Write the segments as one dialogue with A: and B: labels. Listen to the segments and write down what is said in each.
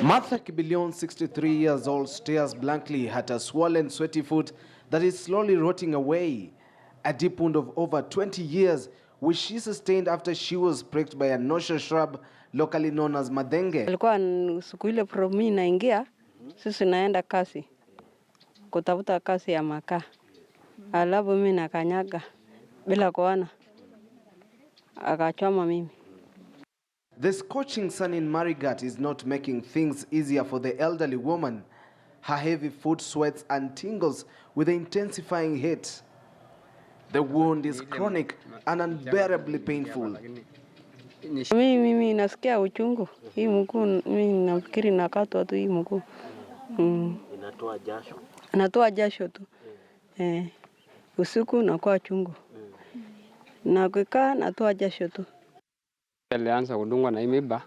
A: Mathenge, 63 years old, stares blankly at a swollen, sweaty foot that is slowly rotting away. A deep wound of over 20 years, which she sustained after she was pricked by a noxious shrub locally known as Mathenge.
B: Alikuwa siku ile promi naingia, sisi naenda kasi, kutafuta kasi ya makaa. Alafu mimi nakanyaga bila kuona, akachoma mimi.
A: The scorching sun in Marigat is not making things easier for the elderly woman. Her heavy foot sweats and tingles with the intensifying heat. The wound is chronic and unbearably painful.
B: Mimi nasikia uchungu. Hii mguu mimi nafikiri nakatwa tu hii mguu.
C: Inatoa jasho.
B: Inatoa jasho tu. Usiku nakuwa chungu. Na kukaa natoa jasho tu.
D: Alianza kudungwa na imiba.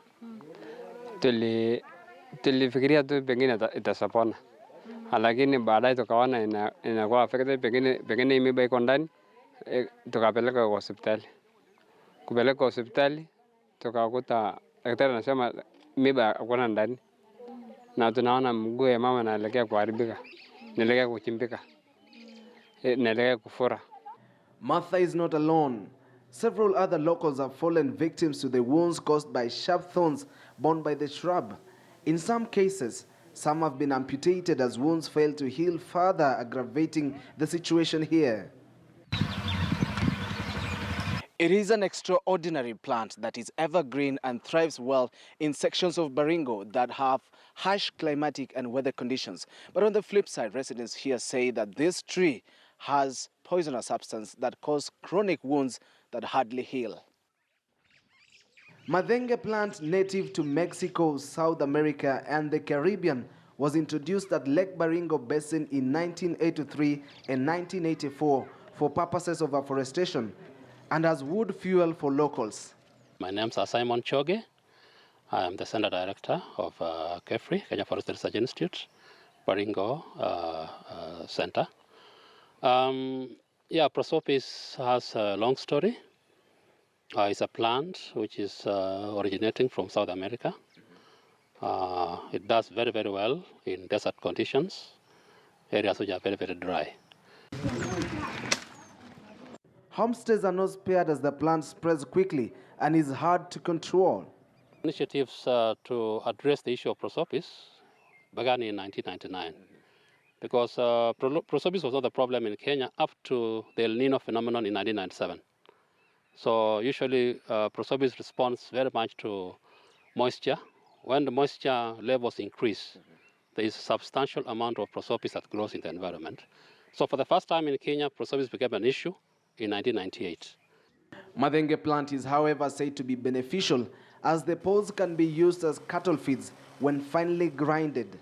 D: Tulifikiria tu pengine itasapona. Lakini baadaye tukaona inakuwa affected, pengine imiba iko ndani, tukapeleka kwa hospitali. Kupeleka hospitali tukakuta daktari anasema imiba hakuna ndani. Na tunaona mguu ya mama inaelekea kuharibika. Inaelekea kuchimbika. Inaelekea kufura.
A: Martha is not alone. Several other locals have fallen victims to the wounds caused by sharp thorns borne by the shrub. In some cases, some have been amputated as wounds fail to heal, further aggravating the situation here. It is an extraordinary plant that is evergreen and thrives well in sections of Baringo that have harsh climatic and weather conditions. But on the flip side, residents here say that this tree has poisonous substance that cause chronic wounds that hardly heal. Mathenge plant, native to Mexico, South America and the Caribbean, was introduced at Lake Baringo Basin in 1983 and 1984 for purposes of afforestation and as wood fuel for locals.
E: My name is Simon Choge. I am the Center Director of KEFRI, Kenya Forest Research Institute, Baringo Center. Prosopis has a long story. It's a plant which is originating from South America. It does very, very well in desert conditions, areas which are very, very dry.
A: Homesteads are not spared as the plant spreads quickly and is hard to control.
E: Initiatives to address the issue of prosopis began in 1999 because prosopis was not the problem in Kenya up to the El Nino phenomenon in 1997. So usually prosopis responds very much to moisture. When the moisture levels increase, there is a substantial amount of prosopis that grows in the environment. So for the first time in Kenya, prosopis became an issue in 1998.
A: Mathenge plant is, however, said to be beneficial as the pods can be used as cattle feeds when finely grinded.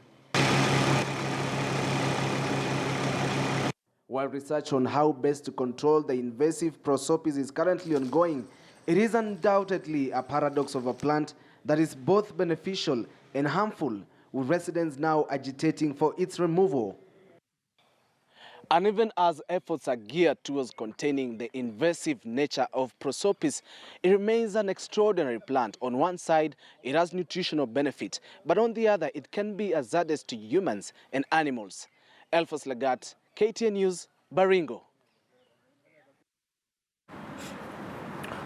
A: While research on how best to control the invasive prosopis is currently ongoing, it is undoubtedly a paradox of a plant that is both beneficial and harmful, with residents now agitating for its removal. And even as efforts are geared towards containing the invasive nature of prosopis, it remains an extraordinary plant. On one side, it has nutritional benefit, but on the other, it can be hazardous to humans and animals. Elfas Lagat, KTN News, Baringo.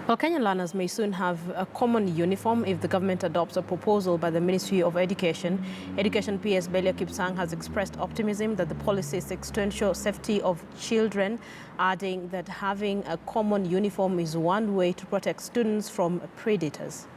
F: Well, Kenyan learners may soon have a common uniform if the government adopts a proposal by the Ministry of Education. Education PS Belia Kipsang has expressed optimism that the policy seeks to ensure safety of children, adding that having a common uniform is one way to protect students from predators.